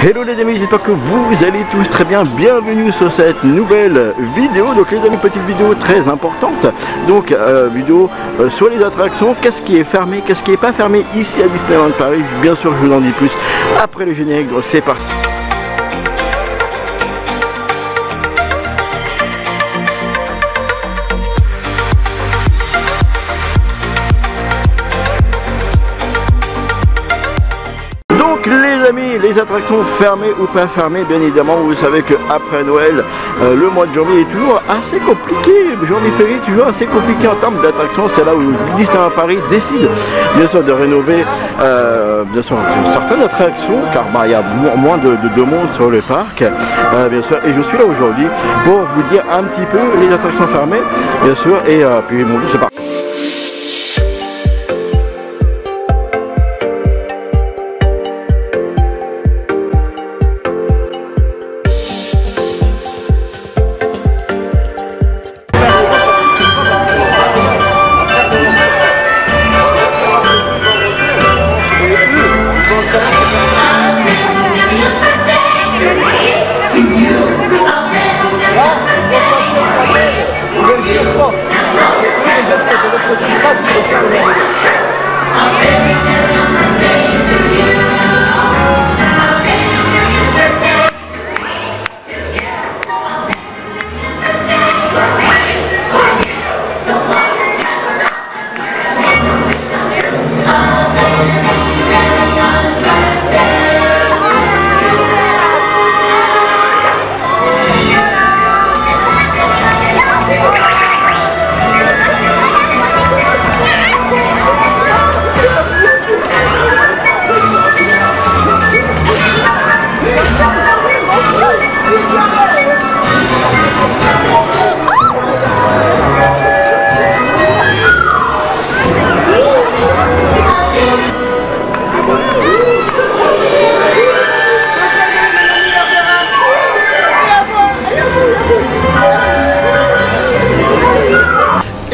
Hello les amis, j'espère que vous allez tous très bien. Bienvenue sur cette nouvelle vidéo. Donc les amis, petite vidéo très importante. Donc vidéo sur les attractions, qu'est-ce qui est fermé, qu'est-ce qui n'est pas fermé ici à Disneyland Paris. Bien sûr, je vous en dis plus après le générique. Donc c'est parti. Les amis, les attractions fermées ou pas fermées, bien évidemment, vous savez qu'après Noël, le mois de janvier est toujours assez compliqué. Janvier février est toujours assez compliqué en termes d'attractions. C'est là où Disneyland Paris décide bien sûr de rénover bien sûr certaines attractions, car il y a moins de monde sur le parc, bien sûr. Et je suis là aujourd'hui pour vous dire un petit peu les attractions fermées, bien sûr. Et puis mon Dieu, c'est parti.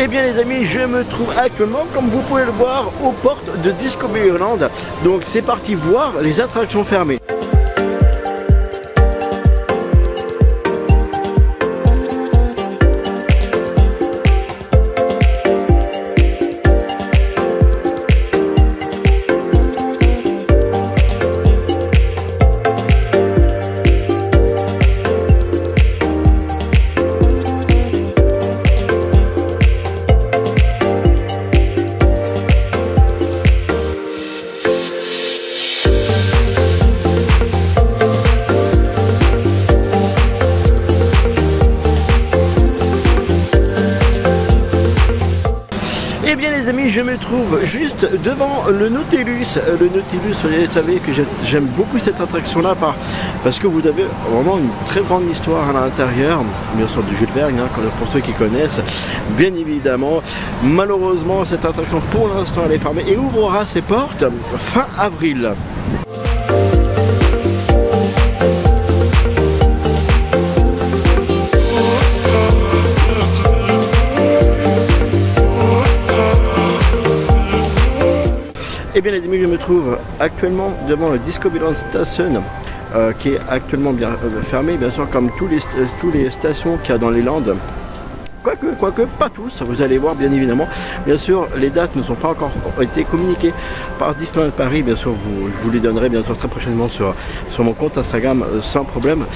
Eh bien les amis, je me trouve actuellement, comme vous pouvez le voir, aux portes de Discoveryland. Donc c'est parti voir les attractions fermées. Eh bien les amis, je me trouve juste devant le Nautilus. Le Nautilus, vous savez que j'aime beaucoup cette attraction là parce que vous avez vraiment une très grande histoire à l'intérieur, bien sûr du Jules Verne, hein, pour ceux qui connaissent, bien évidemment. Malheureusement, cette attraction pour l'instant elle est fermée et ouvrira ses portes fin avril. Eh bien les amis, je me trouve actuellement devant le Discoveryland Station qui est actuellement bien fermé, bien sûr, comme tous les stations qu'il y a dans les Landes. Quoique pas tous, vous allez voir bien évidemment. Bien sûr, les dates ne sont pas encore été communiquées par Disneyland Paris. Bien sûr, je vous les donnerai bien sûr très prochainement sur mon compte Instagram sans problème.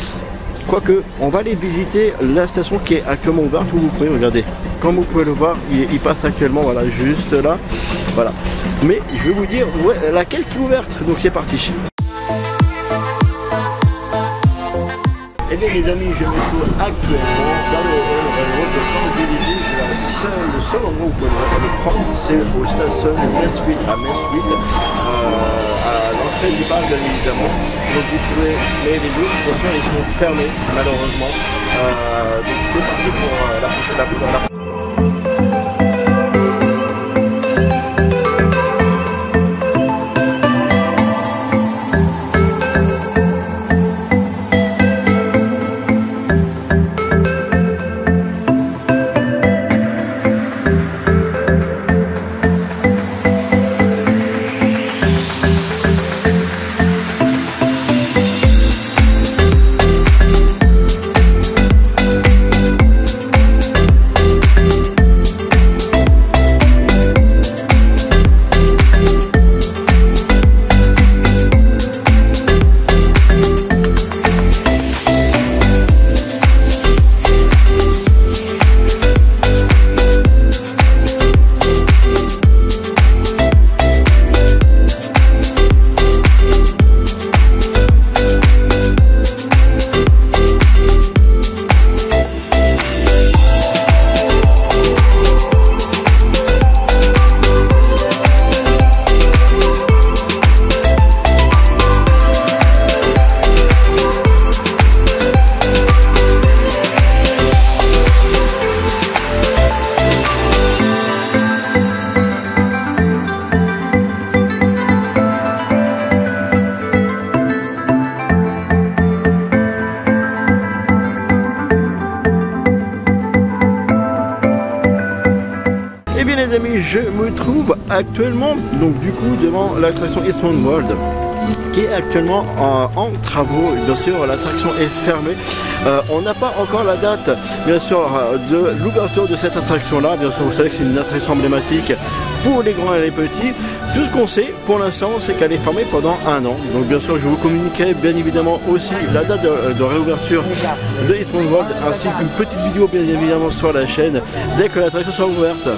Quoique, on va aller visiter la station qui est actuellement ouverte, où vous pouvez regarder. Comme vous pouvez le voir, il passe actuellement, voilà, juste là. Voilà. Mais je vais vous dire laquelle qui est ouverte. Donc c'est parti. Et bien les amis, je me trouve actuellement dans le hall, comme je l'ai dit, le seul endroit où vous pouvez le prendre, c'est au station Main Street, à Main Street, à l'entrée du parc bien évidemment. Donc vous pouvez, mais les autres stations ils sont fermées malheureusement. Donc c'est parti pour la prochaine. je me trouve actuellement donc du coup devant l'attraction Eastman World qui est actuellement en travaux. Bien sûr, l'attraction est fermée. On n'a pas encore la date, bien sûr, de l'ouverture de cette attraction-là. Bien sûr, vous savez que c'est une attraction emblématique pour les grands et les petits. Tout ce qu'on sait pour l'instant, c'est qu'elle est fermée pendant 1 an. Donc, bien sûr, je vous communiquerai bien évidemment aussi la date de réouverture de Eastman World ainsi qu'une petite vidéo, bien évidemment, sur la chaîne dès que l'attraction sera ouverte.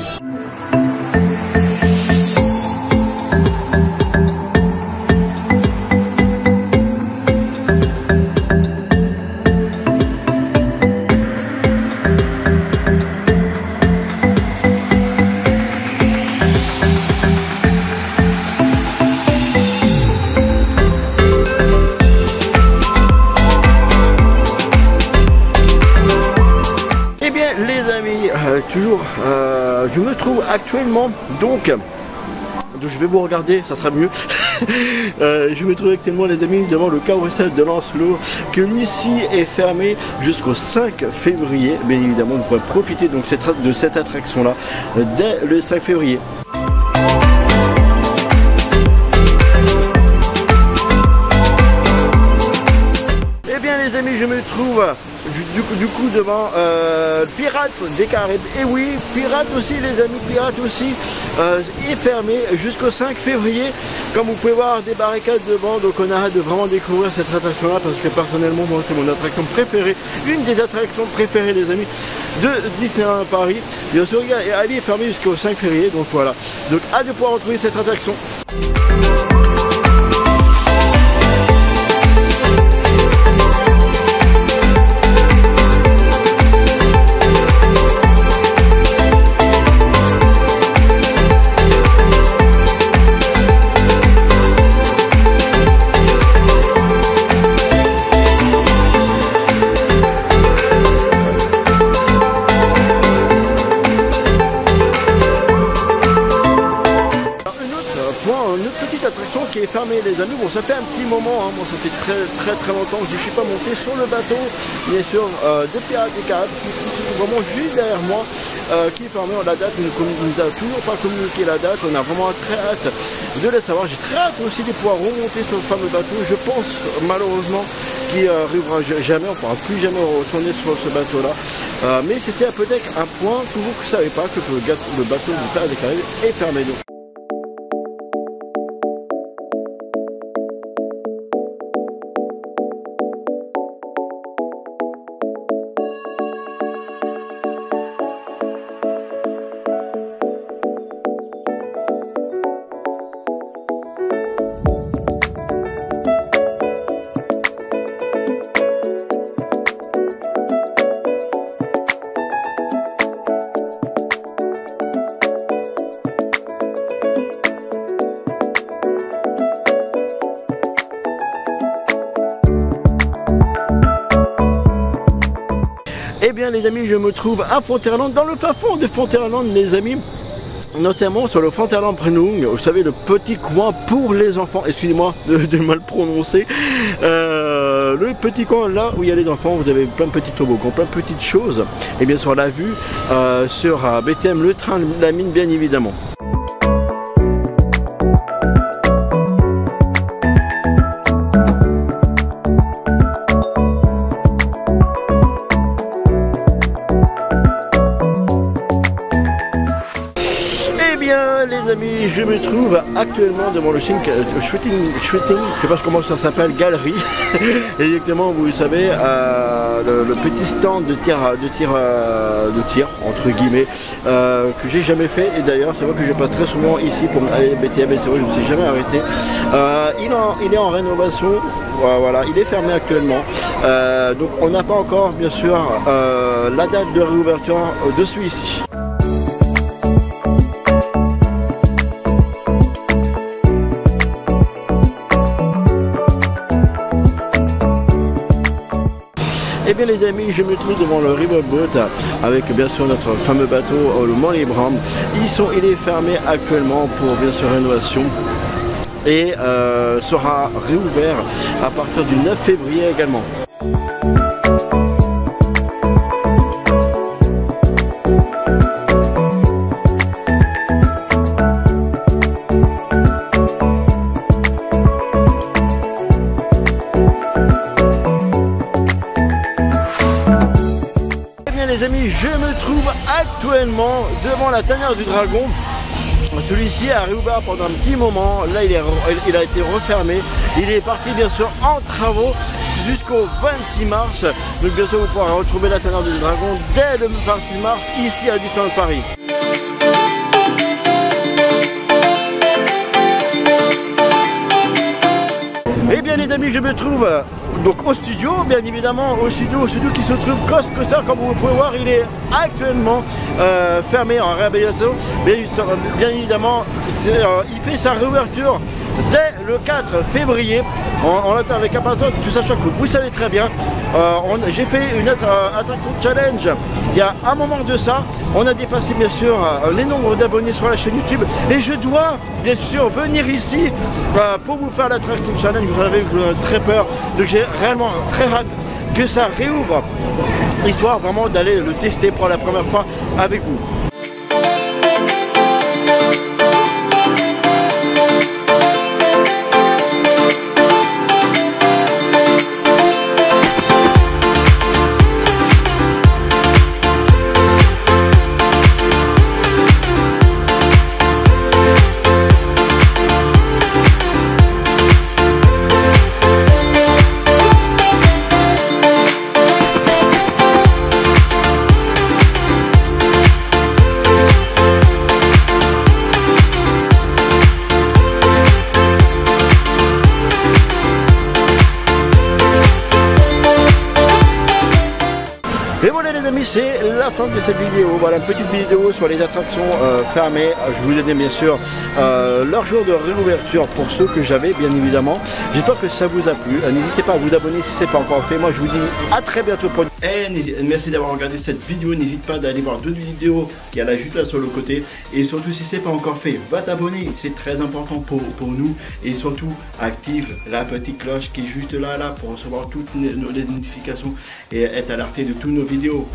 Je me trouve actuellement donc je vais vous regarder, ça sera mieux. Je me trouve actuellement, les amis, devant le carrousel de Lancelot, que lui-ci est fermé jusqu'au 5 février. Bien évidemment, vous pourrez profiter donc de cette attraction là dès le 5 février. Eh bien les amis, je me trouve du coup devant Pirates des Caraïbes. Et oui, Pirates aussi les amis, Pirates aussi est fermé jusqu'au 5 février. Comme vous pouvez voir, des barricades devant, donc on a hâte de vraiment découvrir cette attraction là parce que personnellement moi c'est mon attraction préférée, une des attractions préférées les amis de Disneyland Paris. Bien sûr, elle est fermée jusqu'au 5 février, donc voilà. Donc hâte de pouvoir retrouver cette attraction. Qui est fermé les amis, bon ça fait un petit moment, hein. Bon ça fait très longtemps que je ne suis pas monté sur le bateau, bien sûr, de Pirates des Caraïbes, qui est vraiment juste derrière moi, qui est fermé. La date ne nous a toujours pas communiqué la date, on a vraiment très hâte de le savoir. J'ai très hâte aussi de pouvoir remonter sur le fameux bateau. Je pense malheureusement qu'il n'arrivera jamais, on ne pourra plus jamais retourner sur ce bateau là, mais c'était peut-être un point que vous ne savez pas, que le bateau de Pirates des Caraïbes est fermé. Donc. Eh bien les amis, je me trouve à Frontierland, dans le fin fond de Frontierland les amis, notamment sur le Frontierland Prenung, vous savez le petit coin pour les enfants, excusez-moi de mal prononcer, le petit coin là où il y a les enfants, vous avez plein de petits toboggans, plein de petites choses, et bien sûr la vue sur BTM, le train de la mine bien évidemment. Les amis, je me trouve actuellement devant le shooting, je sais pas comment ça s'appelle, galerie. Exactement, vous savez, le petit stand de tir entre guillemets, que j'ai jamais fait. Et d'ailleurs, c'est vrai que je passe très souvent ici pour aller BTM, et c'est vrai, je ne me suis jamais arrêté. Il est en rénovation, voilà, il est fermé actuellement. Donc on n'a pas encore, bien sûr, la date de réouverture de celui-ci. Et bien les amis, je me trouve devant le Riverboat avec bien sûr notre fameux bateau, le Mont-Libram. Il est fermé actuellement pour bien sûr rénovation et sera réouvert à partir du 9 février également. les amis, je me trouve actuellement devant la tanière du dragon. Celui-ci a réouvert pendant un petit moment, là il a été refermé, il est parti bien sûr en travaux jusqu'au 26 mars, donc bien sûr vous pourrez retrouver la tanière du dragon dès le 26 mars ici à Disneyland Paris. Et bien les amis, je me trouve donc au studio, bien évidemment au studio qui se trouve Ghost Coaster. Comme vous pouvez voir, il est actuellement fermé en réhabilitation. Bien évidemment, il fait sa réouverture dès le 4 février. On attend avec impatience, tout sachant que vous savez très bien, j'ai fait une attraction challenge il y a un moment de ça. On a dépassé bien sûr les nombres d'abonnés sur la chaîne YouTube et je dois bien sûr venir ici pour vous faire l'attraction challenge. Vous savez que j'en ai très peur, donc j'ai réellement très hâte que ça réouvre, histoire vraiment d'aller le tester pour la première fois avec vous. Et voilà les amis, c'est la fin de cette vidéo. Voilà une petite vidéo sur les attractions fermées. Je vous donnais bien sûr leur jour de réouverture pour ceux que j'avais bien évidemment. J'espère que ça vous a plu. N'hésitez pas à vous abonner si ce n'est pas encore fait. Moi je vous dis à très bientôt pour... merci d'avoir regardé cette vidéo. N'hésite pas d'aller voir d'autres vidéos qui est là juste là sur le côté. Et surtout si ce n'est pas encore fait, va t'abonner. C'est très important pour nous. Et surtout active la petite cloche qui est juste là pour recevoir toutes les notifications et être alerté de tous nos vidéos.